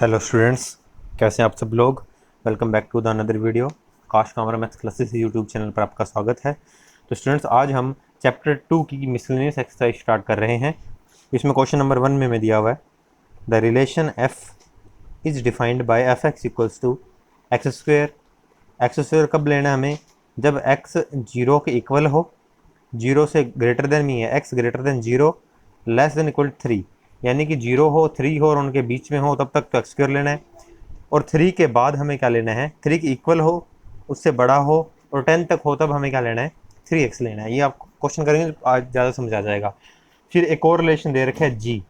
Hello students, कैसे हैं आप सब लोग। Welcome back to the another video. Kash Kamra maths classes YouTube channel पर आपका स्वागत है। तो स्टूडेंट्स, आज हम चैप्टर 2 की मिसलेनियस एक्सरसाइज स्टार्ट कर रहे हैं। इसमें क्वेश्चन नंबर 1 में दिया हुआ है, the relation f is defined by f x equals to x square. X square कब लेना है हमें? जब एक्स जीरो के इक्वल हो, जीरो से ग्रेटर देन मी है, x greater than zero, less than equal 3, यानी कि जीरो हो, 3 हो और उनके बीच में हो, तब तक तो एक्स स्क्वायर लेना है। और 3 के बाद हमें क्या लेना है? 3 के इक्वल हो, उससे बड़ा हो और 10 तक हो, तब हमें क्या लेना है? 3x लेना है। ये आप क्वेश्चन करेंगे तो आज ज़्यादा समझ आ जाएगा। फिर एक और रिलेशन दे रखा है जी,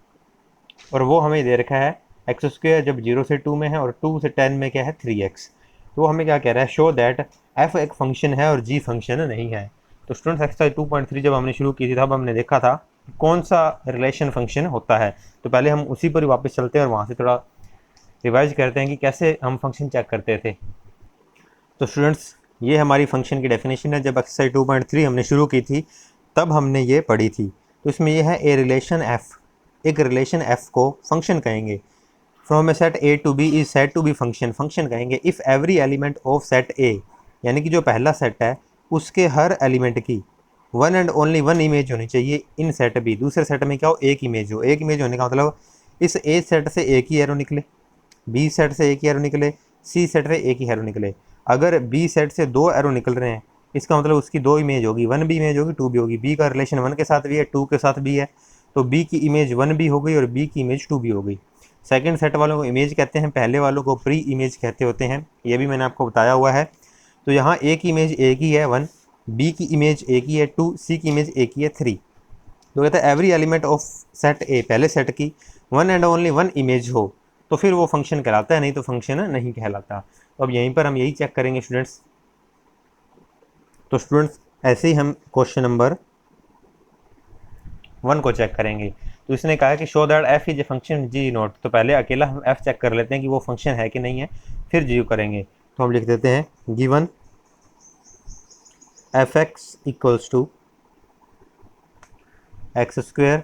और वो हमें दे रखा है एक्स स्क्वायर जब 0 से 2 में है और 2 से 10 में क्या है? 3x। तो वो हमें क्या कह रहा है? शो दैट एफ एक फंक्शन है और जी फंक्शन नहीं है। तो स्टूडेंट्स, एक्सरसाइज 2.3 जब हमने शुरू की थी तब हमने देखा था कौन सा रिलेशन फंक्शन होता है। तो पहले हम उसी पर वापस चलते हैं और वहाँ से थोड़ा रिवाइज करते हैं कि कैसे हम फंक्शन चेक करते थे। तो स्टूडेंट्स, ये हमारी फंक्शन की डेफिनेशन है। जब एक्सरसाइज 2.3 हमने शुरू की थी तब हमने ये पढ़ी थी। तो इसमें यह है ए रिलेशन एफ, एक रिलेशन एफ को फंक्शन कहेंगे। From A set A to B is said to be function, function कहेंगे if every element of set A, यानी कि जो पहला सेट है उसके हर एलिमेंट की one and only one image होनी चाहिए इन सेट बी। दूसरे सेट में क्या हो? एक इमेज हो। एक इमेज होने का मतलब इस ए सेट से एक ही एरो निकले, बी सेट से एक ही एरो निकले, सी सेट से एक ही एरो निकले। अगर बी सेट से दो एरो निकल रहे हैं, इसका मतलब उसकी दो इमेज होगी, वन भी इमेज होगी, टू भी होगी। बी का रिलेशन वन के साथ भी है, टू के साथ भी है, तो बी की इमेज वन भी हो गई और बी की इमेज टू भी हो गई। सेकंड सेट वालों को इमेज कहते हैं, पहले वालों को प्री इमेज कहते होते हैं, ये भी मैंने आपको बताया हुआ है। तो यहाँ ए की इमेज एक ही है, वन, बी की इमेज एक ही है, टू, सी की इमेज एक ही है, थ्री। तो कहता है एवरी एलिमेंट ऑफ सेट ए, पहले सेट की one and only one image हो तो फिर वो फंक्शन कहलाता है, नहीं तो फंक्शन नहीं कहलाता। तो अब यहीं पर हम यही चेक करेंगे स्टूडेंट्स। तो स्टूडेंट्स, ऐसे ही हम क्वेश्चन नंबर 1 को चेक करेंगे। तो इसने कहा कि show that f is a function जी नोट। तो पहले अकेला हम एफ चेक कर लेते हैं कि वो फंक्शन है कि नहीं है, फिर जी करेंगे। तो हम लिख देते हैं given f x equals to x square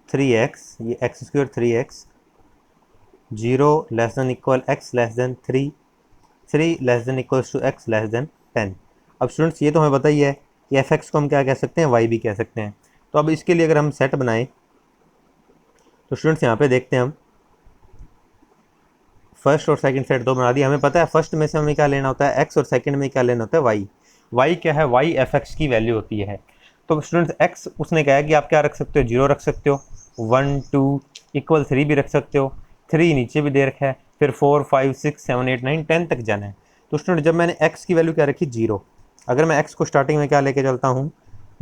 3x, ये x square 3x, 0 less than equal x less than 3, 3 less than equals to x less than 10। अब स्टूडेंट्स, ये तो हमें पता ही है कि एफ एक्स को हम क्या कह सकते हैं? वाई भी कह सकते हैं। तो अब इसके लिए अगर हम सेट बनाएं तो स्टूडेंट्स यहाँ पे देखते हैं, हम फर्स्ट और सेकंड सेट दो बना दिया। हमें पता है फर्स्ट में से हमें क्या लेना होता है? एक्स, और सेकंड में क्या लेना होता है? वाई। वाई क्या है? वाई एफ एक्स की वैल्यू होती है। तो स्टूडेंट्स, एक्स उसने कहा है कि आप क्या रख सकते हो? 0 रख सकते हो, 1 2 इक्वल 3 भी रख सकते हो, 3 नीचे भी दे रखा है, फिर 4 5 6 7 8 9 10 तक जाना है। तो स्टूडेंट, जब मैंने एक्स की वैल्यू क्या रखी? 0। अगर मैं एक्स को स्टार्टिंग में क्या लेके चलता हूँ?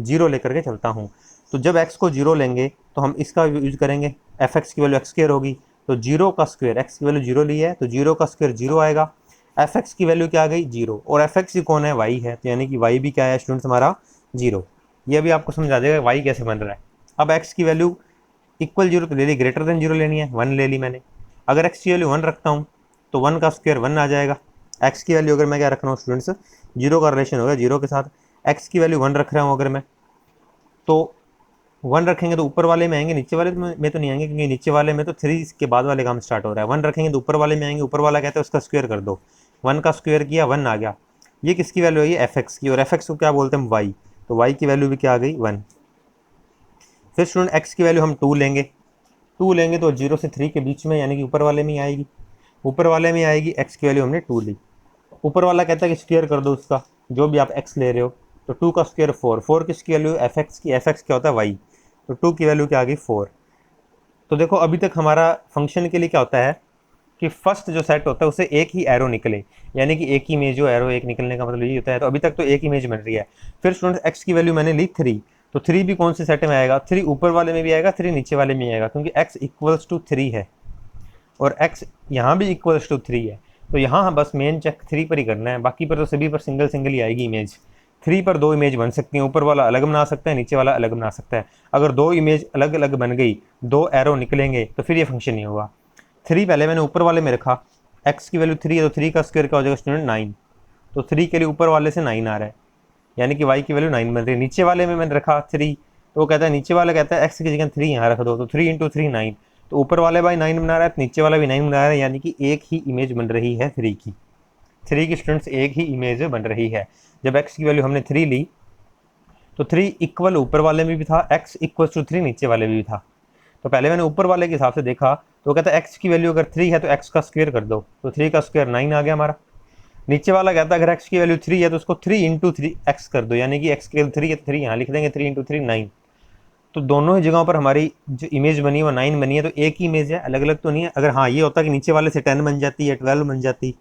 0 लेकर के चलता हूँ। तो जब एक्स को 0 लेंगे तो हम इसका यूज करेंगे, एफ एक्स की वैल्यू एक्स स्क्वायर होगी। तो 0 का स्क्वायर, एक्स की वैल्यू 0 ली है तो 0 का स्क्वायर 0 आएगा। एफ एक्स की वैल्यू क्या आ गई? 0, और एफ एक्स कौन है? वाई है, तो यानी कि वाई भी क्या है स्टूडेंट्स? हमारा 0। ये भी आपको समझ आ जाएगा वाई कैसे बन रहा है। अब एक्स की वैल्यू इक्वल 0 तो ले ली, ग्रेटर देन 0 लेनी है, 1 ले ली मैंने। अगर एक्स की वैल्यू 1 रखता हूँ तो 1 का स्क्वायर 1 आ जाएगा। एक्स की वैल्यू अगर मैं क्या रख रहा हूँ स्टूडेंट्स? 0 का रिलेशन होगा 0 के साथ, एक्स की वैल्यू 1 रख रहा हूँ अगर मैं, तो 1 रखेंगे तो ऊपर वाले में आएंगे, नीचे वाले में तो नहीं आएंगे, क्योंकि नीचे वाले में तो 3 के बाद वाले काम स्टार्ट हो रहा है। 1 रखेंगे तो ऊपर वाले में आएंगे, ऊपर वाला कहते हैं उसका स्क्वायर कर दो, 1 का स्क्वायर किया 1 आ गया। ये किसकी वैल्यू है? ये एफ एक्स की, और एफ एक्स को क्या बोलते हैं? वाई। तो वाई की वैल्यू भी क्या आ गई? 1। फिर स्टूडेंट, एक्स की वैल्यू हम 2 लेंगे। 2 लेंगे तो 0 से 3 के बीच में, यानी कि ऊपर वाले में आएगी, ऊपर वाले में आएगी। एक्स की वैल्यू हमने 2 ली, ऊपर वाला कहता है कि स्क्वायर कर दो उसका, जो भी आप एक्स ले रहे हो। तो 2 का स्क्वायर 4, 4 किसकी वैल्यू? एफ एक्स की। एफ एक्स क्या होता है? वाई। तो 2 की वैल्यू क्या आ गई? 4। तो देखो, अभी तक हमारा फंक्शन के लिए क्या होता है कि फर्स्ट जो सेट होता है उसे एक ही एरो निकले, यानी कि एक ही इमेज हो, एरो एक निकलने का मतलब यही होता है। तो अभी तक तो एक इमेज बन रही है। फिर स्टूडेंट, एक्स की वैल्यू मैंने ली 3, तो 3 भी कौन से सेट में आएगा? 3 ऊपर वाले में भी आएगा, 3 नीचे वाले में आएगा, क्योंकि एक्स इक्वल्स टू 3 है और एक्स यहाँ भी इक्वल्स टू 3 है। तो यहाँ बस मेन चेक 3 पर ही करना है, बाकी पर तो सभी पर सिंगल सिंगल ही आएगी इमेज। 3 पर 2 इमेज बन सकती हैं, ऊपर वाला अलग बना सकता है, नीचे वाला अलग बना सकता है। अगर 2 इमेज अलग अलग बन गई, 2 एरो निकलेंगे, तो फिर ये फंक्शन नहीं होगा। 3 पहले मैंने ऊपर वाले में रखा, एक्स की वैल्यू 3 है तो 3 का स्क्वायर क्या हो जाएगा स्टूडेंट? 9। तो 3 के लिए ऊपर वाले से 9 आ रहा है, यानी कि वाई की वैल्यू 9 बन रही है। नीचे वाले में मैंने रखा 3, तो वो कहता है, नीचे वाला कहता है एक्स की जगह 3 यहाँ रख दो, तो 3 × 3 9। तो ऊपर वाले भाई 9 बना रहा है, तो नीचे वाला भी 9 बना रहा है, यानी कि एक ही इमेज बन रही है 3 की। 3 की स्टूडेंट्स एक ही इमेज बन रही है। जब x की वैल्यू हमने 3 ली तो 3 इक्वल ऊपर वाले में भी था, x इक्वल टू 3 नीचे वाले में भी था। तो पहले मैंने ऊपर वाले के हिसाब से देखा, तो कहता है x की वैल्यू अगर 3 है तो x का स्क्वायर कर दो, तो 3 का स्क्वायर 9 आ गया हमारा। नीचे वाला कहता है अगर x की वैल्यू 3 है तो उसको 3 इंटू 3 एक्स कर दो, यानी कि x की वैल्यू 3 है तो 3 यहाँ लिख देंगे, 3 इंटू 3 9। तो दोनों ही जगहों पर हमारी जो इमेज बनी है वो 9 बनी है, तो एक ही इमेज है, अलग अलग तो नहीं है। अगर हाँ ये होता कि नीचे वाले से 10 बन जाती है, 12 बन जाती,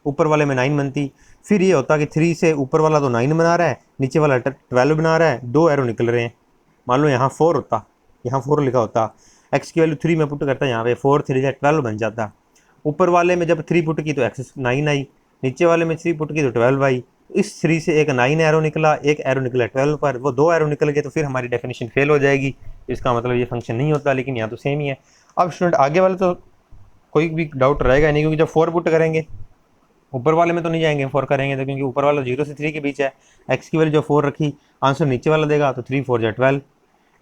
ऊपर वाले में 9 बनती, फिर ये होता कि 3 से ऊपर वाला तो 9 बना रहा है, नीचे वाला 12 बना रहा है, 2 एरो निकल रहे हैं। मान लो यहाँ 4 होता, यहाँ 4 लिखा होता, x की वैल्यू 3 में पुट करता, यहाँ पे 4 3 से 12 बन जाता। ऊपर वाले में जब 3 पुट की तो x 9 आई, नीचे वाले में 3 पुट की तो 12 आई। इस 3 से एक 9 एरो निकला, एक एरो निकला 12 पर, वो 2 एरो निकल गए, तो फिर हमारी डेफिनेशन फेल हो जाएगी। इसका मतलब ये फंक्शन नहीं होता, लेकिन यहाँ तो सेम ही है। अब स्टूडेंट आगे वाले तो कोई भी डाउट रहेगा नहीं, क्योंकि जब 4 पुट करेंगे ऊपर वाले में तो नहीं जाएंगे 4 करेंगे तो, क्योंकि ऊपर वाला 0 से 3 के बीच है। x की वैल्यू जो 4 रखी, आंसर नीचे वाला देगा, तो 3 4 जा 12।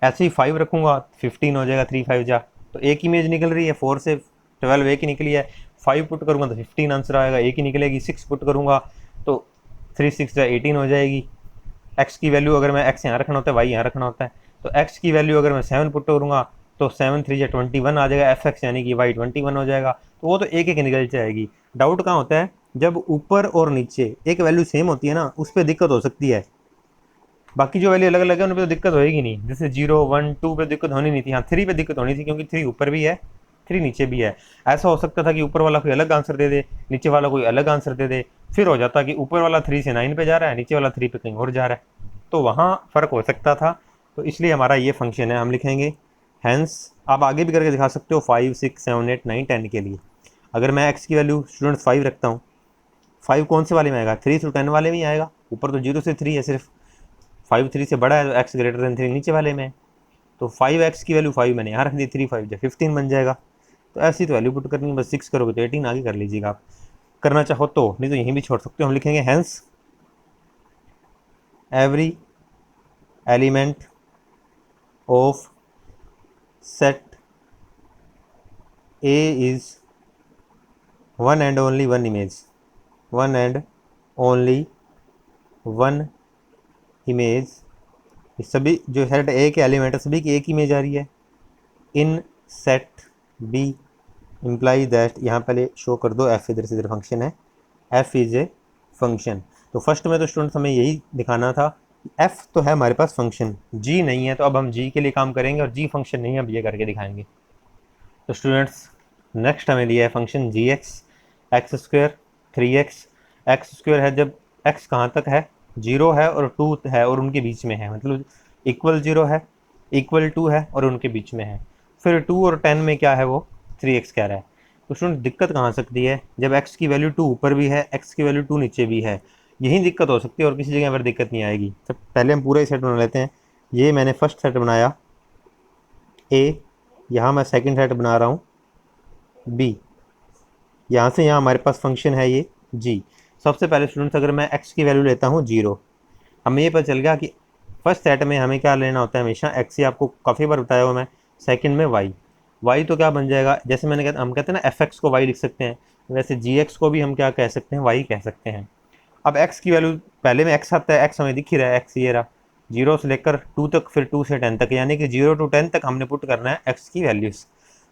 ऐसे ही 5 रखूंगा 15 हो जाएगा, 3 5 जा, तो एक इमेज निकल रही है, 4 से 12 एक ही निकली है। 5 पुट करूंगा तो 15 आंसर आएगा, एक ही निकलेगी। 6 पुट करूंगा तो 3 6 जा 18 हो जाएगी। x की वैल्यू अगर मैं x यहाँ रखना होता है, y यहाँ रखना होता है, तो x की वैल्यू अगर मैं 7 पुट करूँगा तो 7 3 जा 21 आ जाएगा, fx यानी कि y 21 हो जाएगा। तो वो तो एक एक निकल जाएगी। डाउट कहाँ होता है, जब ऊपर और नीचे एक वैल्यू सेम होती है ना, उस पर दिक्कत हो सकती है। बाकी जो वैल्यू अलग अलग है उन पर तो दिक्कत होएगी नहीं, जैसे 0 1 2 पे दिक्कत होनी नहीं थी, हाँ 3 पे दिक्कत होनी थी, क्योंकि 3 ऊपर भी है 3 नीचे भी है। ऐसा हो सकता था कि ऊपर वाला कोई अलग आंसर दे दे, नीचे वाला कोई अलग आंसर दे दे, फिर हो जाता कि ऊपर वाला 3 से 9 पे जा रहा है, नीचे वाला 3 पे कहीं और जा रहा है, तो वहाँ फ़र्क हो सकता था। तो इसलिए हमारा ये फंक्शन है, हम लिखेंगे हैंस। आप आगे भी करके दिखा सकते हो 5 6 7 8 9 10 के लिए। अगर मैं x की वैल्यू स्टूडेंट्स 5 रखता हूँ, 5 कौन से वाले में आएगा, 3 to 10 वाले में ही आएगा। ऊपर तो 0 से 3 है सिर्फ, 5 3 से बड़ा है तो x ग्रेटर देन 3 नीचे वाले में है। तो 5x की वैल्यू 5 मैंने यहाँ रख दी, 3 5 जा 15 बन जाएगा। तो ऐसी तो वैल्यू पुट करनी है, बस 6 करोगे तो 18 आगे कर लीजिएगा आप, करना चाहो तो, नहीं तो यहीं भी छोड़ सकते हो। हम लिखेंगे hence every element of set A is one and only one image, one and only one image। सभी जो सेट A के एलिमेंट है सभी की एक इमेज आ रही है। इन सेट B इम्प्लाई दैट, यहाँ पहले शो कर दो f इधर से इधर फंक्शन है, f इज ए फंक्शन। तो फर्स्ट में तो स्टूडेंट्स हमें यही दिखाना था, f तो है हमारे पास फंक्शन, g नहीं है, तो अब हम g के लिए काम करेंगे, और g फंक्शन नहीं है, अब ये करके दिखाएंगे। तो स्टूडेंट्स नेक्स्ट हमें दिया है function G X square 3x। X square है जब x कहाँ तक है, 0 है और 2 है और उनके बीच में है, मतलब इक्वल 0 है, इक्वल 2 है और उनके बीच में है। फिर 2 और 10 में क्या है, वो 3x कह रहा है। तो स्टूडेंट दिक्कत कहाँ सकती है, जब x की वैल्यू 2 ऊपर भी है, x की वैल्यू 2 नीचे भी है, यही दिक्कत हो सकती है, और किसी जगह पर दिक्कत नहीं आएगी। तो पहले हम पूरा ही सेट बना लेते हैं। ये मैंने फर्स्ट सेट बनाया A, यहाँ मैं सेकंड सेट बना रहा हूँ B, यहाँ से यहाँ हमारे पास फंक्शन है ये g। सबसे पहले स्टूडेंट्स अगर मैं x की वैल्यू लेता हूँ 0, हमें ये पता चल गया कि फर्स्ट सेट में हमें क्या लेना होता है हमेशा, x ही आपको काफ़ी बार बताया हुआ मैं। सेकंड में y तो क्या बन जाएगा, जैसे मैंने कहता, हम कहते हैं ना fx को y लिख सकते हैं, वैसे gx को भी हम क्या कह सकते हैं, y कह सकते हैं। अब x की वैल्यू पहले में x आता है, x हमें दिख ही रहा है, x ये रहा 0 से लेकर 2 तक, फिर 2 से 10 तक, यानी कि 0 to 10 तक हमने पुट करना है x की वैल्यूज़।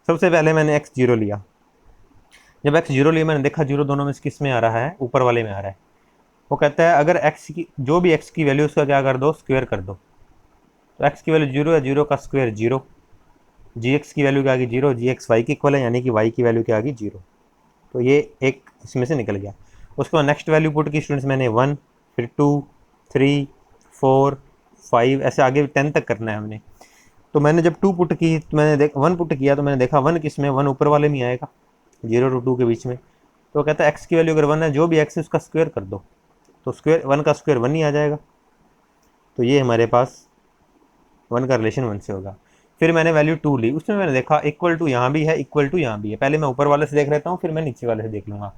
सबसे पहले मैंने x 0 लिया, जब x 0 लिया मैंने देखा 0 दोनों में से किस में आ रहा है, ऊपर वाले में आ रहा है। वो कहता है अगर x की जो भी x की वैल्यू उसका क्या कर दो, स्क्वायर कर दो। तो x की वैल्यू 0 है, 0 का स्क्वायर 0, gx की वैल्यू क्या आ गई 0, gx y की इक्वल है, यानी कि y की वैल्यू क्या आ गई 0। तो ये एक इसमें से निकल गया। उसके बाद नेक्स्ट वैल्यू पुट की स्टूडेंट्स मैंने 1, फिर 2 3 4 5, ऐसे आगे 10 तक करना है हमने। तो मैंने जब 2 पुट की तो मैंने 1 पुट किया, तो मैंने देखा 1 किस में, 1 ऊपर वाले में आएगा 0 to 2 के बीच में। तो कहता है x की वैल्यू अगर 1 है, जो भी x है उसका स्क्वायर कर दो, तो स्क्वायर 1 का स्क्वायर 1 ही आ जाएगा। तो ये हमारे पास 1 का रिलेशन 1 से होगा। फिर मैंने वैल्यू 2 ली, उसमें मैंने देखा इक्वल टू यहाँ भी है, इक्वल टू यहाँ भी है। पहले मैं ऊपर वाले से देख लेता हूँ, फिर मैं नीचे वाले से देख लूँगा।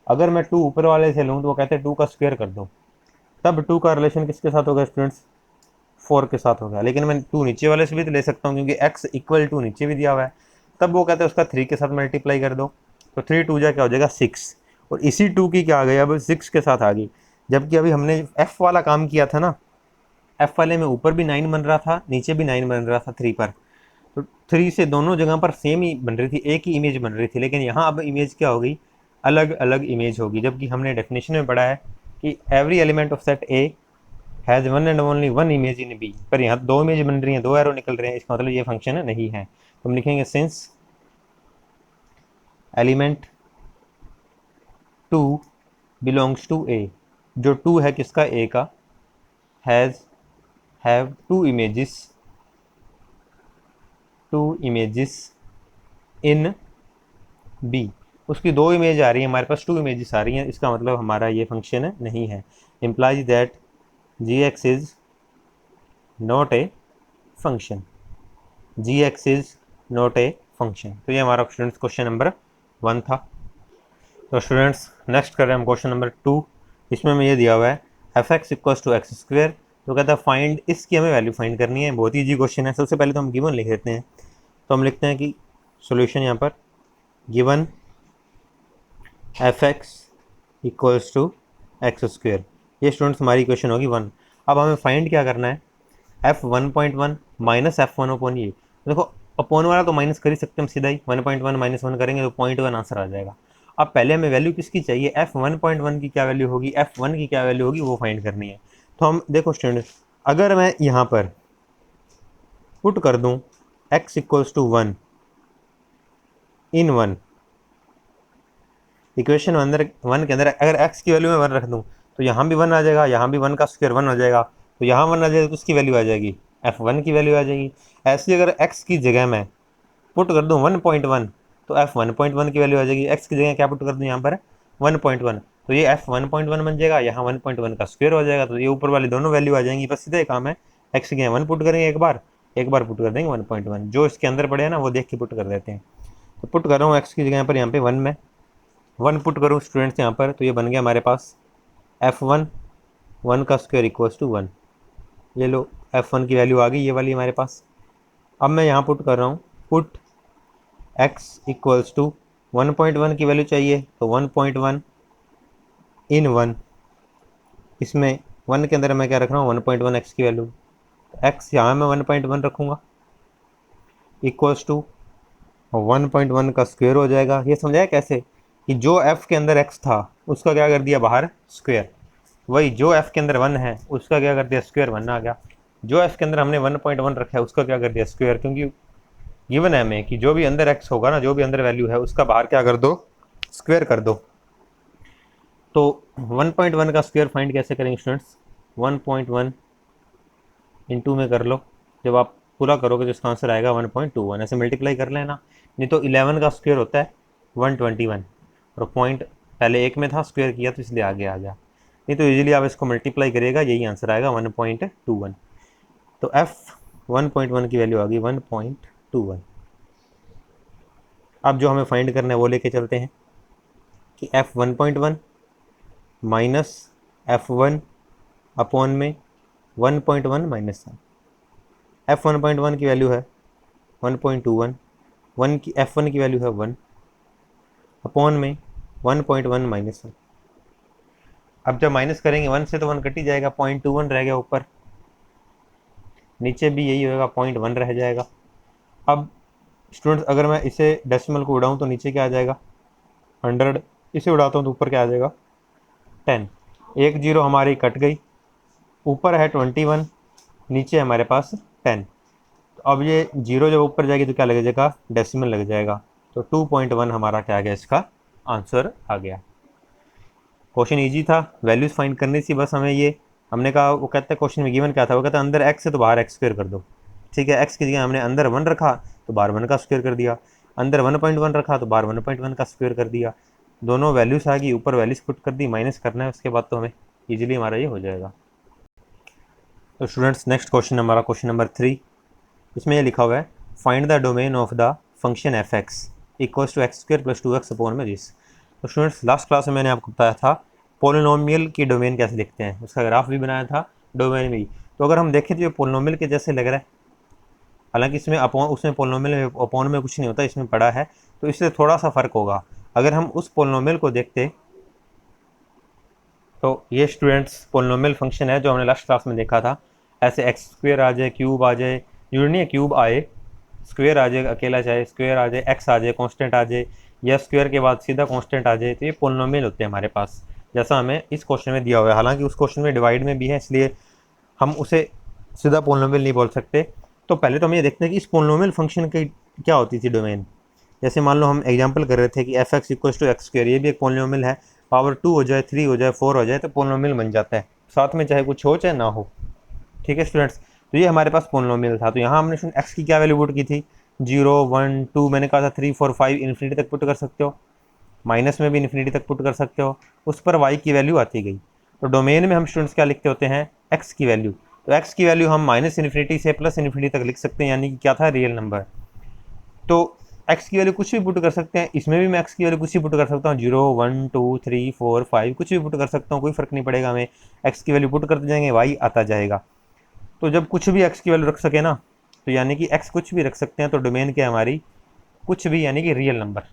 अगर मैं 2 ऊपर वाले से लूँ तो वो कहते हैं 2 का स्क्वायर कर दो, तब 2 का रिलेशन किसके साथ होगा स्टूडेंट्स, 4 के साथ होगा। लेकिन मैं 2 नीचे वाले से भी तो ले सकता हूँ, क्योंकि x इक्वल टू नीचे भी दिया हुआ है। तब वो कहते हैं उसका 3 के साथ मल्टीप्लाई कर दो, तो 3 2 जा क्या हो जाएगा 6, और इसी 2 की क्या आ गई अब 6 के साथ आ गई। जबकि अभी हमने एफ वाला काम किया था ना, एफ वाले में ऊपर भी 9 बन रहा था, नीचे भी 9 बन रहा था 3 पर, तो 3 से दोनों जगह पर सेम ही बन रही थी, एक ही इमेज बन रही थी। लेकिन यहाँ अब इमेज क्या हो गई, अलग अलग इमेज होगी। जबकि हमने डेफिनेशन में पढ़ा है कि every element of set A has one and only one image in B, पर यहाँ 2 इमेज बन रही हैं, 2 एरो निकल रहे हैं, इसका मतलब ये फंक्शन नहीं है। तो हम लिखेंगे सिंस एलिमेंट 2 बिलोंग्स टू ए, जो 2 है किसका, ए का, हैव 2 इमेजेस इन बी, उसकी 2 इमेज आ रही है, हमारे पास 2 इमेजेस आ रही हैं, इसका मतलब हमारा ये फंक्शन नहीं है। Implies that gx is not a function, gx is not a function. तो ये हमारा स्टूडेंट्स क्वेश्चन नंबर 1 था। तो स्टूडेंट्स नेक्स्ट कर रहे हैं हम क्वेश्चन नंबर 2। इसमें हमें ये दिया हुआ है f x equals to x square, तो कहता है फाइंड, इसकी हमें वैल्यू फाइंड करनी है। बहुत ही ईजी क्वेश्चन है। सबसे पहले तो हम गिवन लिख देते हैं, तो हम लिखते हैं कि सॉल्यूशन यहाँ पर given f x equals to x square, ये स्टूडेंट्स हमारी इक्वेशन होगी 1। अब हमें फाइंड क्या करना है, एफ 1.1 माइनस एफ 1 अपॉन ये, देखो अपॉन वाला तो माइनस कर ही सकते हैं हम सीधा ही, 1.1 माइनस 1 करेंगे तो 0.1 आंसर आ जाएगा। अब पहले हमें वैल्यू किसकी चाहिए, एफ 1.1 की क्या वैल्यू होगी, एफ 1 की क्या वैल्यू होगी, वो फाइंड करनी है। तो हम देखो स्टूडेंट्स, अगर मैं यहाँ पर पुट कर दूँ x equals to 1 in 1, equation अंदर 1 के अंदर अगर x की वैल्यू में 1 रख दूँ तो यहाँ भी 1 आ जाएगा, यहाँ भी 1 का स्क्वायर 1 हो जाएगा, तो यहाँ 1 आ जाएगा तो उसकी वैल्यू आ जाएगी, f1 की वैल्यू आ जाएगी। ऐसे अगर x की जगह मैं पुट कर दूँ 1.1 तो f 1.1 की वैल्यू आ जाएगी। x की जगह क्या पुट कर दूँ यहाँ पर 1.1, तो ये f 1.1 बन जाएगा, यहाँ 1.1 का स्क्वायर हो जाएगा, तो ये ऊपर वाली दोनों वैल्यू आ जाएंगी। बस सीधा काम है, x की जगह 1 पुट करेंगे एक बार पुट कर देंगे 1.1, जो इसके अंदर पड़े हैं ना वो देख के पुट कर देते हैं। तो पुट कर रहा हूँ x की जगह पर यहाँ पे 1 में 1 पुट करूँ स्टूडेंट्स यहाँ पर, तो ये बन गया हमारे पास f1 1 का स्क्वायर इक्वल्स टू 1। ये लो f1 की वैल्यू आ गई, ये वाली हमारे पास। अब मैं यहाँ पुट कर रहा हूँ, पुट x इक्वल्स टू 1.1 की वैल्यू चाहिए, तो 1.1 इन 1, इसमें 1 के अंदर मैं क्या रख रहा हूँ 1.1 x की वैल्यू, x यहाँ मैं 1.1 रखूँगा इक्वल्स टू 1.1 का स्क्वायर हो जाएगा। ये समझाया कैसे कि जो f के अंदर x था उसका क्या कर दिया बाहर स्क्वायर, वही जो f के अंदर 1 है उसका क्या कर दिया स्क्वायर 1 आ गया, जो f के अंदर हमने 1.1 रखा है उसका क्या कर दिया स्क्वायर, क्योंकि गिवन है हमें कि जो भी अंदर x होगा ना, जो भी अंदर वैल्यू है उसका बाहर क्या कर दो स्क्वायर कर दो। तो 1.1 का स्क्वायर फाइंड कैसे करेंगे स्टूडेंट्स, 1.1 इंटू में कर लो, जब आप पूरा करोगे तो इसका आंसर आएगा 1.21, ऐसे मल्टीप्लाई कर लेना। नहीं तो 11 का स्क्वायर होता है 121, और पॉइंट पहले एक में था स्क्वायर किया तो इसलिए आगे आ गया। नहीं तो इजीली आप इसको मल्टीप्लाई करिएगा, यही आंसर आएगा 1.21। तो f 1.1 की वैल्यू आ गई 1.21। अब जो हमें फाइंड करना है वो लेके चलते हैं कि f 1.1 माइनस f1 अपॉन में 1.1 माइनस f 1.1 की वैल्यू है 1.21, 1 की f1 की वैल्यू है 1 अपॉन में 1.1 माइनस 1। अब जब माइनस करेंगे 1 से तो 1 कट ही जाएगा, 0.21 रह गया ऊपर, नीचे भी यही होगा 0.1 रह जाएगा। अब स्टूडेंट्स अगर मैं इसे डेसिमल को उड़ाऊँ तो नीचे क्या आ जाएगा 100, इसे उड़ाता हूँ तो ऊपर क्या आ जाएगा 10, एक जीरो हमारी कट गई, ऊपर है 21, नीचे हमारे पास 10। तो अब ये जीरो जब ऊपर जाएगी तो क्या लग जाएगा डेसिमल लग जाएगा, तो 2.1 हमारा क्या आ गया इसका आंसर आ गया। क्वेश्चन इजी था, वैल्यूज फाइंड करनी थी बस हमें। ये हमने कहा, वो कहता है क्वेश्चन में गिवन क्या था, वो कहता है अंदर x है तो बाहर x स्क्वायर कर दो। ठीक है, x की जगह हमने अंदर 1 रखा तो बाहर 1 का स्क्वायर कर दिया, अंदर 1.1 रखा तो बाहर 1.1 का स्क्वायर कर दिया, दोनों वैल्यूज आ गई, ऊपर वैल्यूज पुट कर दी, माइनस करना है उसके बाद तो हमें ईजिली हमारा ये हो जाएगा। तो स्टूडेंट्स नेक्स्ट क्वेश्चन हमारा क्वेश्चन नंबर 3, इसमें ये लिखा हुआ है find the domain of the function F x equals to x square plus 2x upon में दिस। तो स्टूडेंट्स लास्ट क्लास में मैंने आपको बताया था पोलिनोमियल की डोमेन कैसे लिखते हैं, उसका ग्राफ भी बनाया था डोमेन में ही। तो अगर हम देखें तो ये पोलिनोमियल के जैसे लग रहा है, हालांकि इसमें अपॉन, उसमें पोलिनोमियल में अपॉन में कुछ नहीं होता, इसमें पड़ा है, तो इससे थोड़ा सा फ़र्क होगा। अगर हम उस पोलिनोमियल को देखते तो ये स्टूडेंट्स पोलिनोमियल फंक्शन है जो हमने लास्ट क्लास में देखा था। ऐसे एक्स स्क्वेयर आ जाए, क्यूब आ जाए, जरूरी नहीं है क्यूब आए, स्क्वेयर आ जाए अकेला, चाहे स्क्वेयर आ जाए, एक्स आ जाए, कांस्टेंट आ जाए, या स्क्वेयर के बाद सीधा कांस्टेंट आ जाए, तो ये पोलिनोमियल होते हैं हमारे पास, जैसा हमें इस क्वेश्चन में दिया हुआ है। हालांकि उस क्वेश्चन में डिवाइड में भी है, इसलिए हम उसे सीधा पोलिनोमियल नहीं बोल सकते। तो पहले तो हम ये देखते हैं कि इस पोलिनोमियल फंक्शन की क्या होती थी डोमेन। जैसे मान लो हम एग्जांपल कर रहे थे कि f x equal to x square, ये भी एक पोलिनोमियल है, पावर 2 हो जाए, 3 हो जाए, 4 हो जाए तो पोलिनोमियल बन जाता है, साथ में चाहे कुछ हो चाहे ना हो। ठीक है स्टूडेंट्स, तो ये हमारे पास पोलिनोमियल था। तो यहाँ हमने स्टूडेंट एक्स की क्या वैल्यू पुट की थी, 0 1 2, मैंने कहा था 3 4 5 इन्फिनिटी तक पुट कर सकते हो, माइनस में भी इन्फिनिटी तक पुट कर सकते हो, उस पर वाई की वैल्यू आती गई। तो डोमेन में हम स्टूडेंट्स क्या लिखते होते हैं, एक्स की वैल्यू। तो एक्स की वैल्यू हम माइनस इन्फिनिटी से प्लस इन्फिनिटी तक लिख सकते हैं, यानी कि क्या था, रियल नंबर। तो एक्स की वैल्यू कुछ भी पुट कर सकते हैं, इसमें भी मैं एक्स की वैल्यू कुछ भी पुट कर सकता हूँ, 0 1 2 3 4 5 कुछ भी पुट कर सकता हूँ, कोई फ़र्क नहीं पड़ेगा हमें, एक्स की वैल्यू पुट करते जाएंगे, वाई आता जाएगा। तो जब कुछ भी एक्स की वैल्यू रख सके ना, तो यानी कि एक्स कुछ भी रख सकते हैं, तो डोमेन क्या है हमारी, कुछ भी, यानी कि रियल नंबर,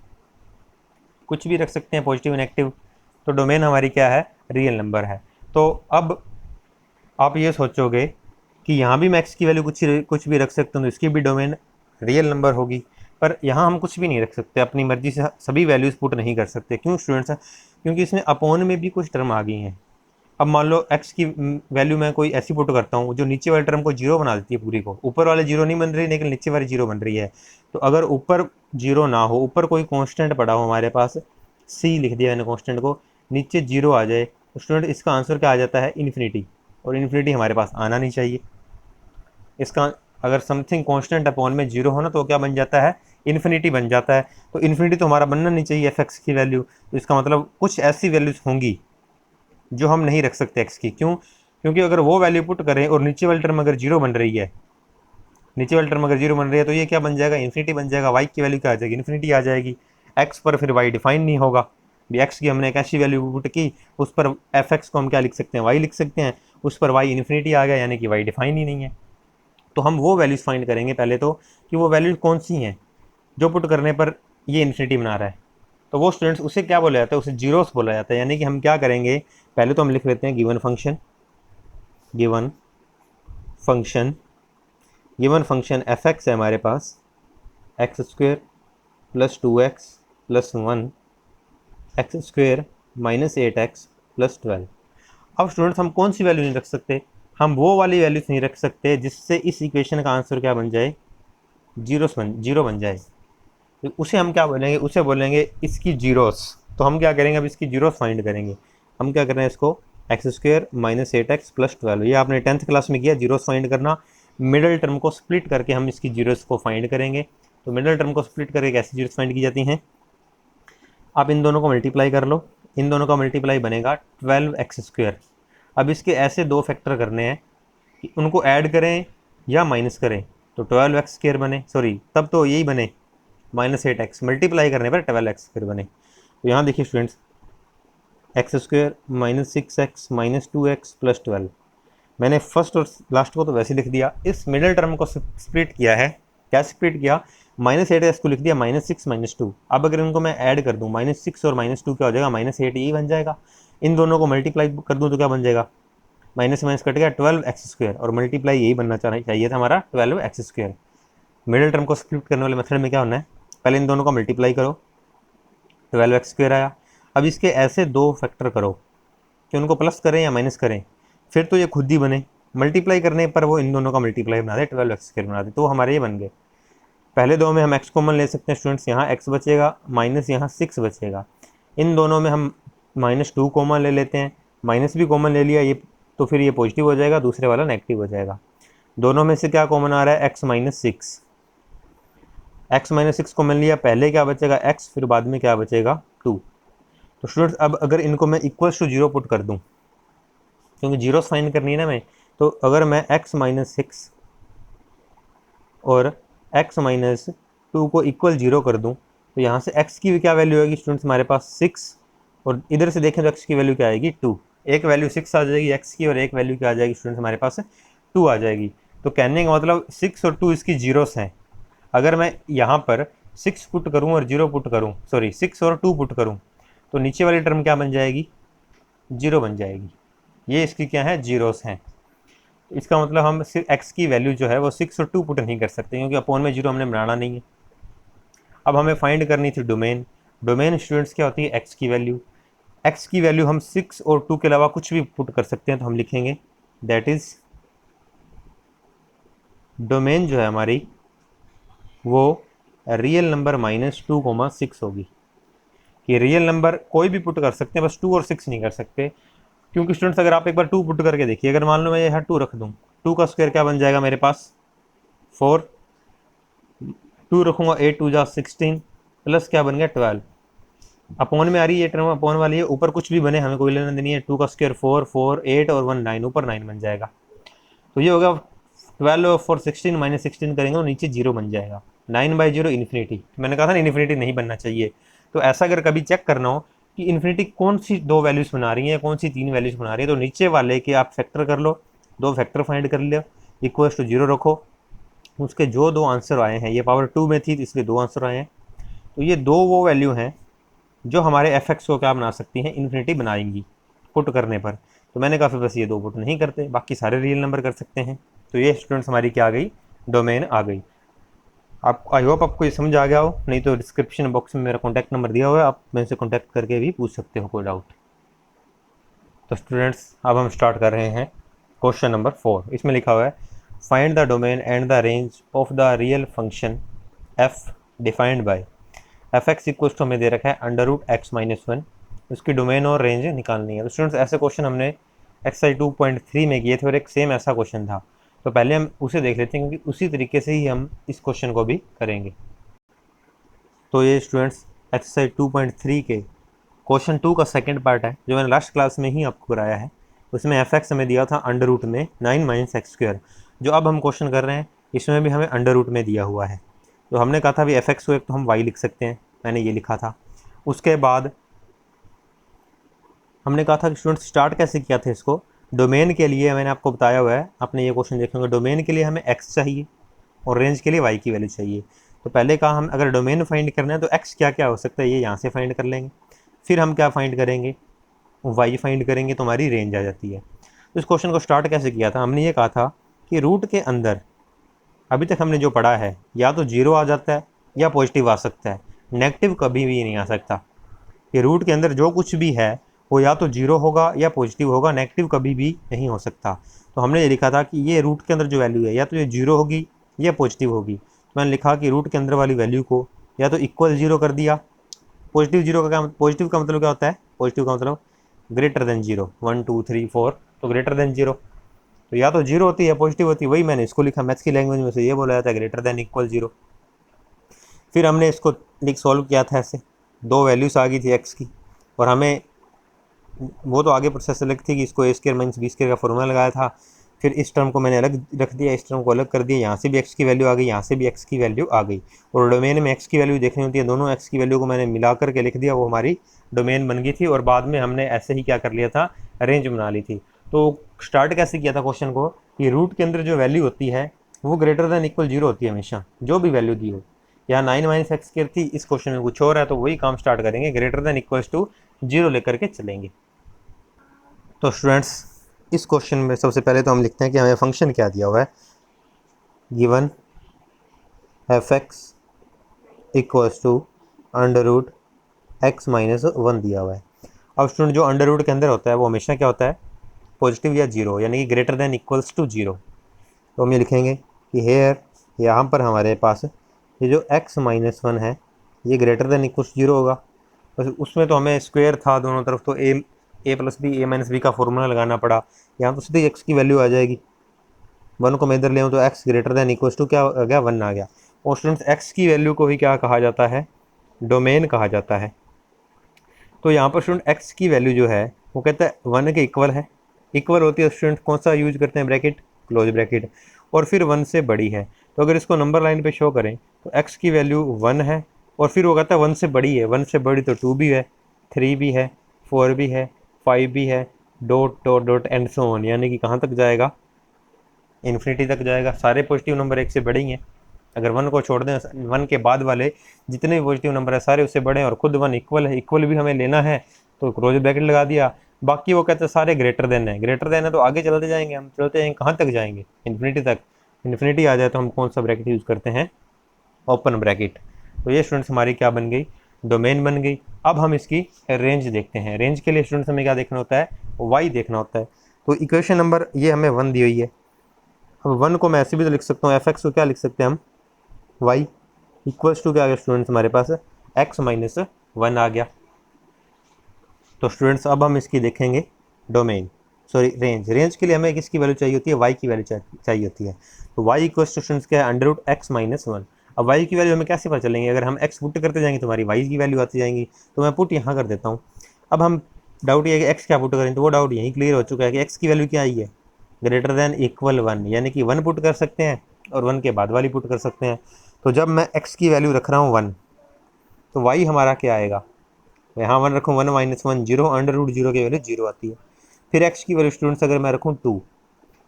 कुछ भी रख सकते हैं, पॉजिटिव नेगेटिव, तो डोमेन हमारी क्या है, रियल नंबर है। तो अब आप ये सोचोगे कि यहाँ भी मैं एक्स की वैल्यू कुछ भी रख सकता हूँ, तो इसकी भी डोमेन रियल नंबर होगी। पर यहाँ हम कुछ भी नहीं रख सकते, अपनी मर्जी से सभी वैल्यूज़ पुट नहीं कर सकते। क्यों स्टूडेंट्स, क्योंकि इसमें अपॉन में भी कुछ टर्म आ गई हैं। अब मान लो एक्स की वैल्यू मैं कोई ऐसी पुट करता हूँ जो नीचे वाले टर्म को जीरो बना देती है पूरी को, ऊपर वाले जीरो नहीं बन रही लेकिन नीचे वाली जीरो बन रही है। तो अगर ऊपर जीरो ना हो, ऊपर कोई कांस्टेंट पड़ा हो हमारे पास, सी लिख दिया मैंने कांस्टेंट को, नीचे जीरो आ जाए, तो स्टूडेंट इसका आंसर क्या आ जाता है, इन्फिनिटी। और इन्फिनिटी हमारे पास आना नहीं चाहिए। इसका अगर समथिंग कांस्टेंट अपॉन में जीरो हो ना, तो क्या बन जाता है, इन्फिनिटी बन जाता है। तो इन्फिनिटी तो हमारा बनना नहीं चाहिए एफ एक्स की वैल्यू। तो इसका मतलब कुछ ऐसी वैल्यूज़ होंगी जो हम नहीं रख सकते एक्स की। क्यों, क्योंकि अगर वो वैल्यू पुट करें और नीचे वाली टर्म अगर जीरो बन रही है, नीचे वाली टर्म अगर जीरो बन रही है, तो ये क्या बन जाएगा, इन्फिनिटी बन जाएगा। वाई की वैल्यू क्या आ जाएगी, इन्फिनिटी आ जाएगी। एक्स पर फिर वाई डिफाइन नहीं होगा, भी एक्स की हमने एक ऐसी वैल्यू पुट की, उस पर एफ एक्स को हम क्या लिख सकते हैं, वाई लिख सकते हैं, उस पर वाई इन्फिनिटी आ गया, यानी कि वाई डिफाइन ही नहीं है। तो हम वो वैल्यूज़ फाइंड करेंगे पहले तो, कि वो वैल्यूज कौन सी हैं जो पुट करने पर ये इन्फिनिटी बना रहा है। तो वो स्टूडेंट्स, उसे क्या बोला जाता है, उसे जीरोस बोला जाता है। यानी कि हम क्या करेंगे, पहले तो हम लिख लेते हैं given function, given function, given function F X है हमारे पास, X square plus 2x plus 1, X square minus 8x plus 12। अब स्टूडेंट्स हम कौन सी वैल्यू नहीं रख सकते, हम वो वाली वैल्यूज नहीं रख सकते जिससे इस इक्वेशन का आंसर क्या बन जाए, जीरो बन जाए। तो उसे हम क्या बोलेंगे, उसे बोलेंगे इसकी जीरोस। तो हम क्या करेंगे, अब इसकी जीरोस फाइंड करेंगे। हम क्या कर रहे हैं, इसको x square minus 8x plus 12, ये आपने 10th क्लास में किया, जीरोस फाइंड करना। मिडल टर्म को स्प्लिट करके हम इसकी जीरोस को फाइंड करेंगे। तो मिडल टर्म को स्प्लिट करके कैसे जीरोस फाइंड की जाती हैं, आप इन दोनों को मल्टीप्लाई कर लो, इन दोनों का मल्टीप्लाई बनेगा 12x स्क्वेयर। अब इसके ऐसे दो फैक्टर करने हैं कि उनको ऐड करें या माइनस करें, तो 12x स्क्वेयर बने, सॉरी तब तो यही बने माइनस 8x, मल्टीप्लाई करने पर 12x स्क्वेयर बने। तो यहाँ देखिए students, x square minus 6x minus 2x plus 12, मैंने फर्स्ट और लास्ट को तो वैसे लिख दिया, इस मिडिल टर्म को स्प्लिट किया है। क्या स्प्लिट किया, माइनस 8x को लिख दिया माइनस 6 माइनस 2। अब अगर इनको मैं ऐड कर दूँ, माइनस 6 और माइनस 2 क्या हो जाएगा, माइनस 8 यही बन जाएगा। इन दोनों को मल्टीप्लाई कर दूँ तो क्या बन जाएगा, माइनस माइनस कट गया, 12x स्क्वेयर, और मल्टीप्लाई यही बनना चाहिए था हमारा 12x स्क्वेयर। मिडिल टर्म को स्प्लिट करने वाले मेथड में क्या होना है, पहले इन दोनों को मल्टीप्लाई करो, 12x स्क्वेयर आया। अब इसके ऐसे दो फैक्टर करो कि उनको प्लस करें या माइनस करें, फिर तो ये खुद ही बने। मल्टीप्लाई करने पर वो इन दोनों का मल्टीप्लाई बना दे, 12x स्क्वेयर बना दे, तो हमारे ये बन गए। पहले दो में हम x कॉमन ले सकते हैं स्टूडेंट्स, यहाँ x बचेगा माइनस यहाँ 6 बचेगा। इन दोनों में हम माइनस 2 कॉमन ले लेते हैं, माइनस भी कॉमन ले लिया, ये तो फिर ये पॉजिटिव हो जाएगा, दूसरे वाला नेगेटिव हो जाएगा। दोनों में से क्या कॉमन आ रहा है, x minus 6, x minus 6 common लिया, पहले क्या बचेगा x, फिर बाद में क्या बचेगा 2। तो स्टूडेंट्स अब अगर इनको मैं इक्वल्स टू जीरो पुट कर दूँ, क्योंकि जीरोस फाइंड करनी है ना मैं, तो अगर मैं x माइनस 6 और x माइनस 2 को इक्वल जीरो कर दूं, तो यहाँ से x की भी क्या वैल्यू आएगी स्टूडेंट्स हमारे पास 6, और इधर से देखें तो x की वैल्यू क्या आएगी 2। एक वैल्यू 6 आ जाएगी x की, और एक वैल्यू क्या आ जाएगी स्टूडेंट्स हमारे पास 2 आ जाएगी। तो कहने का मतलब 6 और 2 इसकी जीरोस हैं। अगर मैं यहाँ पर 6 पुट करूँ और 0 पुट करूँ, सॉरी 6 और 2 पुट करूँ, तो नीचे वाली टर्म क्या बन जाएगी, 0 बन जाएगी। ये इसकी क्या है, जीरोस हैं। इसका मतलब हम सिर्फ x की वैल्यू जो है वो 6 और 2 पुट नहीं कर सकते, क्योंकि अपॉन में 0 हमने बनाना नहीं है। अब हमें फाइंड करनी थी डोमेन। डोमेन स्टूडेंट्स क्या होती है, x की वैल्यू। x की वैल्यू हम 6 और 2 के अलावा कुछ भी पुट कर सकते हैं, तो हम लिखेंगे दैट इज डोमेन जो है हमारी वो रियल नंबर -2, 6 होगी। कि रियल नंबर कोई भी पुट कर सकते हैं, बस 2 और 6 नहीं कर सकते। क्योंकि स्टूडेंट्स अगर आप एक बार 2 पुट करके देखिए, अगर मान लो मैं यहाँ 2 रख दूँ, 2 का स्क्वायर क्या बन जाएगा मेरे पास 4, 2 रखूँगा 8 2 जा 16 प्लस क्या बन गया 12। अपॉन में आ रही है ये टर्म, अपॉन वाली है, ऊपर कुछ भी बने हमें कोई लेना देनी है। 2 का स्क्वायर 4, 4 8 और 1 9, ऊपर 9 बन जाएगा। तो ये होगा 12 और 16 -16 करेंगे तो नीचे 0 बन जाएगा। 9/0 इन्फिनिटी। मैंने कहा था ना इन्फिनिटी नहीं बनना चाहिए। तो ऐसा अगर कभी चेक करना हो कि इन्फिनिटी कौन सी 2 वैल्यूज़ बना रही है, कौन सी 3 वैल्यूज़ बना रही है, तो नीचे वाले के आप फैक्टर कर लो, 2 फैक्टर फाइंड कर लो, इक्वल्स टू 0 रखो। उसके जो 2 आंसर आए हैं, ये पावर 2 में थी तो इसलिए 2 आंसर आए हैं। तो ये 2 वो वैल्यू हैं जो हमारे एफ को क्या बना सकती हैं, इन्फिनिटी बनाएंगी पुट करने पर। तो मैंने कहा फिर बस ये 2 पुट नहीं करते, बाकी सारे रियल नंबर कर सकते हैं। तो ये स्टूडेंट्स हमारी क्या आ गई, डोमेन आ गई। आप आई होप आपको ये समझ आ गया हो, नहीं तो डिस्क्रिप्शन बॉक्स में मेरा कॉन्टैक्ट नंबर दिया हुआ है, आप मेरे से कॉन्टैक्ट करके भी पूछ सकते हो कोई डाउट। तो स्टूडेंट्स अब हम स्टार्ट कर रहे हैं क्वेश्चन नंबर 4। इसमें लिखा हुआ है find the domain and the range of the real function f defined by f x equals to हमें दे रखा है √x-1। उसकी डोमेन और रेंज निकालनी है। तो स्टूडेंट्स ऐसे क्वेश्चन हमने एक्सरसाइज 2.3 में किए थे और एक सेम ऐसा क्वेश्चन था, तो पहले हम उसे देख लेते हैं, क्योंकि उसी तरीके से ही हम इस क्वेश्चन को भी करेंगे। तो ये स्टूडेंट्स एक्सरसाइज 2.3 के क्वेश्चन 2 का सेकंड पार्ट है, जो मैंने लास्ट क्लास में ही आपको कराया है। उसमें एफ एक्स हमें दिया था अंडर रूट में 9 - x²। जो अब हम क्वेश्चन कर रहे हैं इसमें भी हमें अंडर रूट में दिया हुआ है। तो हमने कहा था भी एफ एक्स को एक तो हम y लिख सकते हैं, मैंने ये लिखा था। उसके बाद हमने कहा था कि स्टूडेंट स्टार्ट कैसे किया था इसको, डोमेन के लिए मैंने आपको बताया हुआ है, आपने ये क्वेश्चन देखेंगे, डोमेन के लिए हमें x चाहिए और रेंज के लिए y की वैल्यू चाहिए। तो पहले कहा हम अगर डोमेन फाइंड करना है तो x क्या क्या हो सकता है ये यहाँ से फाइंड कर लेंगे, फिर हम क्या फाइंड करेंगे, y फाइंड करेंगे तो हमारी रेंज आ जाती है। तो इस क्वेश्चन को स्टार्ट कैसे किया था, हमने ये कहा था कि रूट के अंदर अभी तक हमने जो पढ़ा है या तो 0 आ जाता है या पॉजिटिव आ सकता है, नेगेटिव कभी भी नहीं आ सकता। कि रूट के अंदर जो कुछ भी है वो या तो 0 होगा या पॉजिटिव होगा, नेगेटिव कभी भी नहीं हो सकता। तो हमने ये लिखा था कि ये रूट के अंदर जो वैल्यू है या तो ये 0 होगी या पॉजिटिव होगी। तो मैंने लिखा कि रूट के अंदर वाली वैल्यू को या तो इक्वल 0 कर दिया, पॉजिटिव 0 का क्या, पॉजिटिव का मतलब क्या होता है, पॉजिटिव का मतलब ग्रेटर देन 0, 1 2 3 4, तो ग्रेटर देन 0। तो या तो 0 होती है पॉजिटिव होती है, वही मैंने इसको लिखा, मैथ्स की लैंग्वेज में से ये बोला जाता है ग्रेटर देन इक्वल 0। फिर हमने इसको सॉल्व किया था ऐसे, 2 वैल्यूज़ आ गई थी एक्स की, और हमें वो तो आगे प्रोसेस अलग थी कि इसको a² - b² का फॉर्मूला लगाया था। फिर इस टर्म को मैंने अलग रख दिया, इस टर्म को अलग कर दिया, यहाँ से भी x की वैल्यू आ गई, यहाँ से भी x की वैल्यू आ गई। और डोमेन में x की वैल्यू देखनी होती है, दोनों x की वैल्यू को मैंने मिला करके लिख दिया, वो हमारी डोमेन बन गई थी। और बाद में हमने ऐसे ही क्या कर लिया था, रेंज बना ली थी। तो स्टार्ट कैसे किया था क्वेश्चन को कि रूट के अंदर जो वैल्यू होती है वो ग्रेटर देन इक्वल 0 होती है हमेशा, जो भी वैल्यू दी हो। यहाँ 9 - x² थी, इस क्वेश्चन में कुछ और है, तो वही काम स्टार्ट करेंगे, ग्रेटर देन इक्वल्स टू 0 लेकर के चलेंगे। तो स्टूडेंट्स इस क्वेश्चन में सबसे पहले तो हम लिखते हैं कि हमें फंक्शन क्या दिया हुआ है, given f x equals to √x-1 दिया हुआ है। अब स्टूडेंट जो अंडर रूट के अंदर होता है वो हमेशा क्या होता है, पॉजिटिव या 0, यानी कि ग्रेटर देन इक्वल्स टू 0। तो हम ये लिखेंगे कि हेयर यहाँ पर हमारे पास ये जो x-1 है ये ग्रेटर देन इक्वल्स 0 होगा। बस उसमें तो हमें स्क्वायर था दोनों तरफ, तो a + b a - b का फॉर्मूला लगाना पड़ा। यहाँ तो सीधे x की वैल्यू आ जाएगी, 1 को मैं इधर ले आऊँ तो x greater than equals to क्या आ गया, 1 आ गया। और स्टूडेंट्स x की वैल्यू को ही क्या कहा जाता है, डोमेन कहा जाता है। तो यहाँ पर स्टूडेंट x की वैल्यू जो है वो कहता है 1 के इक्वल है, इक्वल होती है स्टूडेंट कौन सा यूज करते हैं, ब्रैकेट, क्लोज ब्रैकेट, और फिर 1 से बड़ी है। तो अगर इसको नंबर लाइन पे शो करें तो x की वैल्यू 1 है, और फिर वो कहता है 1 से बड़ी है, 1 से बड़ी तो 2 भी है, 3 भी है, 4 भी है, 5 भी है, dot dot dot and so on, यानी कि कहाँ तक जाएगा, इन्फिनिटी तक जाएगा। सारे पॉजिटिव नंबर एक से बड़े ही हैं, अगर 1 को छोड़ दें 1 के बाद वाले जितने भी पॉजिटिव नंबर है सारे उससे बड़े हैं, और खुद 1 इक्वल है, इक्वल भी हमें लेना है तो क्लोज ब्रैकेट लगा दिया। बाकी वो कहते हैं सारे ग्रेटर देन है, ग्रेटर देन है तो आगे चलते जाएंगे, हम चलते जाएंगे कहाँ तक जाएंगे, इन्फिनिटी तक। इन्फिनिटी आ जाए तो हम कौन सा ब्रैकेट यूज़ करते हैं, ओपन ब्रैकेट। तो ये स्टूडेंट्स हमारी क्या बन गई, डोमेन बन गई। अब हम इसकी रेंज देखते हैं। रेंज के लिए स्टूडेंट्स हमें क्या देखना होता है, वाई देखना होता है। तो इक्वेशन नंबर ये हमें 1 दी हुई है। अब 1 को मैं ऐसे भी तो लिख सकता हूँ, एफ एक्स को क्या लिख सकते हैं हम, वाई इक्वल्स टू क्या आ गया स्टूडेंट्स हमारे पास, एक्स माइनस 1 आ गया। तो स्टूडेंट्स अब हम इसकी देखेंगे डोमेन, सॉरी रेंज। रेंज के लिए हमें किसकी वैल्यू चाहिए होती है, वाई की वैल्यू चाहिए होती है। तो वाई इक्वल्स टू स्टूडेंट्स क्या है, अंडर रूट एक्स माइनस 1। अब वाई की वैल्यू हमें कैसे पता चलेंगे, अगर हम एक्स पुट करते जाएंगे तो हमारी वाई की वैल्यू आती जाएंगी। तो मैं पुट यहाँ कर देता हूँ। अब हम डाउट ये है कि एक्स क्या पुट करें, तो वो डाउट यहीं क्लियर हो चुका है कि एक्स की वैल्यू क्या आई है, ग्रेटर देन इक्वल 1, यानी कि 1 पुट कर सकते हैं और 1 के बाद वाली पुट कर सकते हैं। तो जब मैं एक्स की वैल्यू रख रहा हूँ 1, तो वाई हमारा क्या आएगा, यहाँ 1 रखूँ 1 minus 1 zero, under root zero की वैल्यू जीरो आती है। फिर एक्स की वैल्यू स्टूडेंट्स अगर मैं रखूँ 2,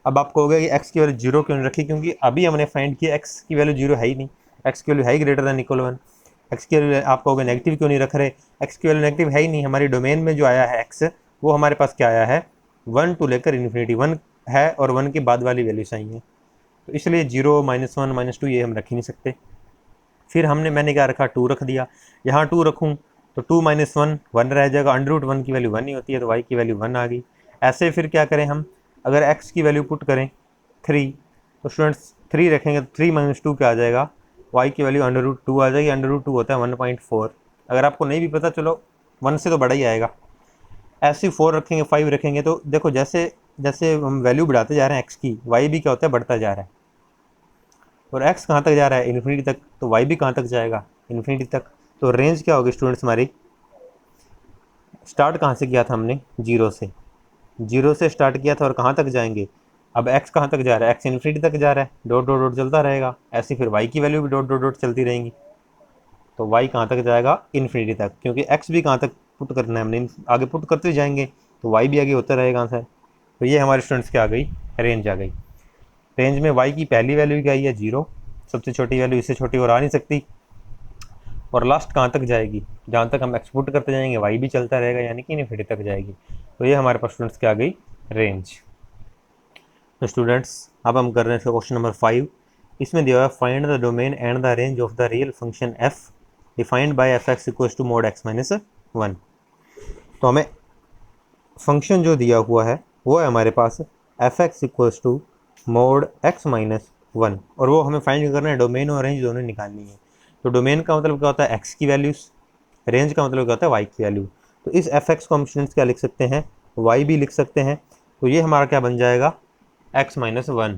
अब आप कहोगे कि एक्स की वैल्यू जीरो क्यों नहीं रखी, क्योंकि अभी हमने फाइंड किया एक्स की वैल्यू जीरो है ही नहीं, एक्स की वैल्यू है ही ग्रेटर देन इक्वल 1। एक्स की वैल्यू आप कहोगे नेगेटिव क्यों नहीं रख रहे, एक्स की वैल्यू नेगेटिव है ही नहीं, हमारी डोमेन में जो आया है एक्स वो हमारे पास क्या आया है, 1 टू लेकर इन्फिनिटी 1 है और 1 के बाद वाली वैल्यूज आई हैं, तो इसलिए जीरो माइनस 1 माइनस 2 ये हम रख ही नहीं सकते। फिर मैंने क्या रखा, 2 रख दिया। यहाँ 2 रखूँ तो 2 माइनस 1 1 रह जाएगा, अंडर रूट 1 की वैल्यू 1 ही होती है, तो y की वैल्यू 1 आ गई। ऐसे फिर क्या करें हम, अगर x की वैल्यू पुट करें 3, तो स्टूडेंट्स 3 रखेंगे तो 3 माइनस 2 क्या आ जाएगा, y की वैल्यू अंडर रूट 2 आ जाएगी। अंडर रूट 2 होता है 1.4। अगर आपको नहीं भी पता चलो 1 से तो बड़ा ही आएगा। ऐसे 4 रखेंगे 5 रखेंगे, तो देखो जैसे जैसे हम वैल्यू बढ़ाते जा रहे हैं x की, y भी क्या होता है, बढ़ता जा रहा है। और x कहाँ तक जा रहा है, इन्फिनिटी तक, तो y भी कहाँ तक जाएगा, इन्फिनिटी तक। तो रेंज क्या होगी स्टूडेंट्स हमारी, स्टार्ट कहाँ से किया था हमने, जीरो से स्टार्ट किया था और कहाँ तक जाएंगे, अब x कहाँ तक जा रहा है, x इन्फिनिटी तक जा रहा है, डॉट डॉट डॉट चलता रहेगा। ऐसे फिर y की वैल्यू भी डॉट डॉट डॉट चलती रहेंगी, तो y कहाँ तक जाएगा, इन्फिनिटी तक, क्योंकि x भी कहाँ तक पुट करना है हमने, आगे पुट करते जाएंगे तो y भी आगे होता रहेगा आंसर। तो ये हमारे स्टूडेंट्स क्या आ गई, रेंज आ गई। रेंज में y की पहली वैल्यू क्या आई है, 0, सबसे छोटी वैल्यू, इससे छोटी और आ नहीं सकती। और लास्ट कहाँ तक जाएगी, जहाँ तक हम एक्सपोर्ट करते जाएंगे वाई भी चलता रहेगा, यानी कि इन्फिनिटी तक जाएगी। तो ये हमारे पास स्टूडेंट्स क्या आ गई, रेंज। तो स्टूडेंट्स अब हम कर रहे हैं इसका क्वेश्चन नंबर 5। इसमें दिया हुआ है find the domain and the range of the real function f defined by f x equal to mod x minus 1। तो हमें फंक्शन जो दिया हुआ है वो है हमारे पास F x equals to mod x minus 1, और वो हमें फाइंड करना है, डोमेन और रेंज दोनों निकालनी है। तो डोमेन का मतलब क्या होता है, एक्स की वैल्यूज़, रेंज का मतलब क्या होता है, वाई की वैल्यू। तो इस एफ एक्स को हम स्टूडेंट्स क्या लिख सकते हैं, वाई भी लिख सकते हैं। तो ये हमारा क्या बन जाएगा, एक्स माइनस 1।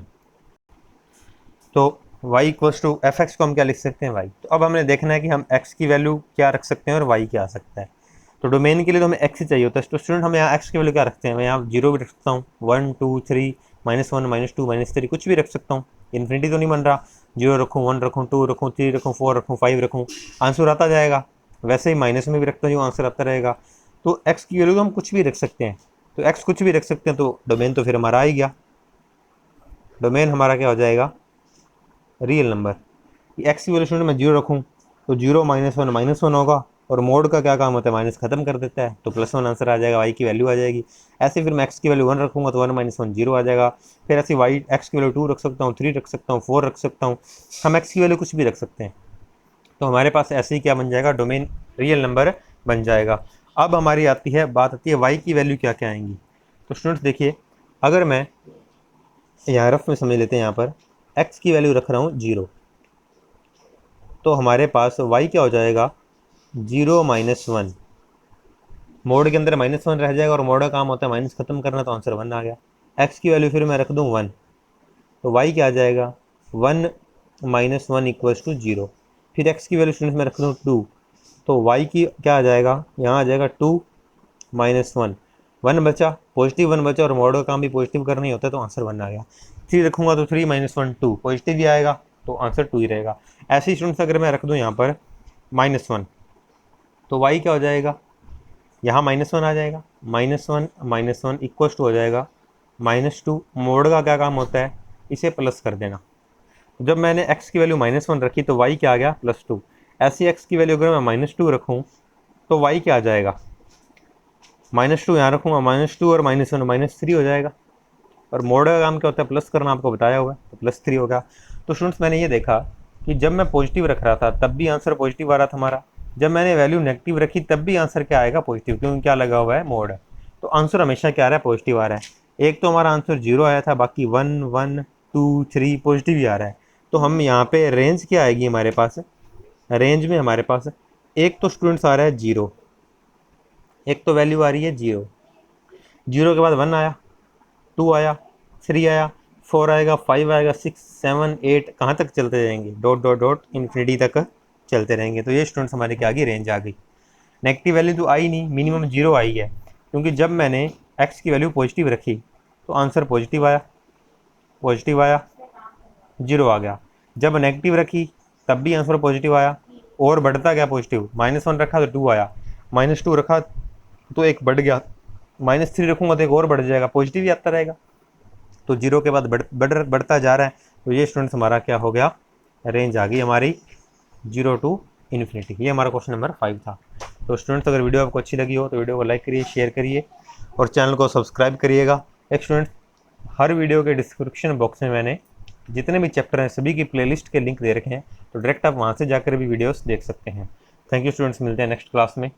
तो y equals to f x को हम क्या लिख सकते हैं, वाई। तो अब हमें देखना है कि हम एक्स की वैल्यू क्या रख सकते हैं और वाई क्या आ सकता है। तो डोमेन के लिए तो हमें एक्स ही चाहिए होता है। तो स्टूडेंट हम यहाँ एक्स की वैल्यू क्या रखते हैं, मैं यहाँ 0 भी रख सकता हूँ, 1 2 3 -1 -2 -3 कुछ भी रख सकता हूँ, इन्फिनिटी तो नहीं बन रहा। 0 रखूँ, 1 रखूँ, 2 रखूँ, 3 रखूँ, 4 रखूँ, 5 रखूँ, आंसर आता जाएगा। वैसे ही माइनस में भी रखता हूँ, आंसर आता रहेगा। तो एक्स की वैल्यू तो हम कुछ भी रख सकते हैं, तो एक्स कुछ भी रख सकते हैं, तो डोमेन तो फिर हमारा आ ही गया। डोमेन हमारा क्या हो जाएगा, रियल नंबर। एक्स की वैल्यू स्टूडेंट मैं 0 रखूँ तो 0 -1 -1 होगा, और मोड का क्या काम होता है, माइनस खत्म कर देता है, तो +1 आंसर आ जाएगा, वाई की वैल्यू आ जाएगी। ऐसे फिर मैं एक्स की वैल्यू 1 रखूँगा तो 1 -1 0 आ जाएगा। फिर ऐसे वाई एक्स की वैल्यू 2 रख सकता हूँ, 3 रख सकता हूँ, 4 रख सकता हूँ, हम एक्स की वैल्यू कुछ भी रख सकते हैं। तो हमारे पास ऐसे ही क्या बन जाएगा, डोमेन रियल नंबर बन जाएगा। अब हमारी बात आती है वाई की वैल्यू क्या क्या आएंगी। तो स्टूडेंट्स देखिए, अगर मैं यहाँ रफ में समझ लेते हैं, यहाँ पर एक्स की वैल्यू रख रहा हूँ 0, तो हमारे पास y क्या हो जाएगा, 0 -1। मोड के अंदर -1 रह जाएगा, और मोड का काम होता है माइनस खत्म करना, तो आंसर 1 आ गया। x की वैल्यू फिर मैं रख दूँ 1, तो y क्या आ जाएगा, 1 -1 इक्वल्स टू 0। फिर x की वैल्यू स्टूडेंट्स में रख दूँ 2, तो y की क्या आ जाएगा, यहाँ आ जाएगा 2 -1, 1 बचा, पॉजिटिव 1 बचा, और मोड का काम भी पॉजिटिव करना ही होता है, तो आंसर 1 आ गया। 3 रखूँगा तो 3 -1 2, पॉजिटिव भी आएगा, तो आंसर 2 ही रहेगा। ऐसे ही स्टूडेंट्स अगर मैं रख दूँ यहाँ पर -1, तो y क्या हो जाएगा, यहाँ -1 आ जाएगा, -1 -1 इक्वल्स टू हो जाएगा -2। मोड का क्या काम होता है, इसे प्लस कर देना। जब मैंने x की वैल्यू -1 रखी तो y क्या आ गया +2। ऐसी x की वैल्यू अगर मैं -2 रखूँ तो y क्या आ जाएगा, -2 यहाँ रखूँगा, -2 और -1 -3 हो जाएगा। और मोड का काम क्या होता है, प्लस करना, आपको बताया हुआ है, तो +3 होगा। तो स्टूडेंट्स मैंने ये देखा कि जब मैं पॉजिटिव रख रहा था तब भी आंसर पॉजिटिव आ रहा था हमारा, जब मैंने वैल्यू नेगेटिव रखी तब भी आंसर क्या आएगा, पॉजिटिव, क्योंकि क्या लगा हुआ है, मोड। तो आंसर हमेशा क्या आ रहा है, पॉजिटिव आ रहा है। एक तो हमारा आंसर 0 आया था, बाकी 1 1 2 3 पॉजिटिव ही आ रहा है। तो हम यहाँ पे रेंज क्या आएगी हमारे पास, रेंज में हमारे पास एक तो स्टूडेंट्स आ रहा है 0, एक तो वैल्यू आ रही है 0, 0 के बाद 1 आया, 2 आया, 3 आया, 4 आएगा, 5 आएगा, 6 7 8 कहाँ तक चलते जाएंगे, डॉट डॉट डॉट इन्फिनिटी तक चलते रहेंगे। तो ये स्टूडेंट्स हमारे क्या आ गई, रेंज आ गई। नेगेटिव वैल्यू तो आई नहीं, मिनिमम 0 आई है, क्योंकि जब मैंने x की वैल्यू पॉजिटिव रखी तो आंसर पॉजिटिव आया, पॉजिटिव आया, 0 आ गया। जब नेगेटिव रखी तब भी आंसर पॉजिटिव आया, और बढ़ता गया पॉजिटिव, -1 रखा तो 2 आया, -2 रखा तो 1 बढ़ गया, -3 रखूँगा तो 1 और बढ़ जाएगा, पॉजिटिव ही आता रहेगा। तो 0 के बाद बढ़ता जा रहा है। तो ये स्टूडेंट्स हमारा क्या हो गया, रेंज आ गई हमारी 0 टू इन्फिनिटी। ये हमारा क्वेश्चन नंबर 5 था। तो स्टूडेंट्स अगर वीडियो आपको अच्छी लगी हो तो वीडियो को लाइक करिए, शेयर करिए और चैनल को सब्सक्राइब करिएगा। एक स्टूडेंट्स, हर वीडियो के डिस्क्रिप्शन बॉक्स में मैंने जितने भी चैप्टर हैं सभी की प्लेलिस्ट के लिंक दे रखे हैं, तो डायरेक्ट आप वहाँ से जाकर भी वीडियोस देख सकते हैं। थैंक यू स्टूडेंट्स, मिलते हैं नेक्स्ट क्लास में।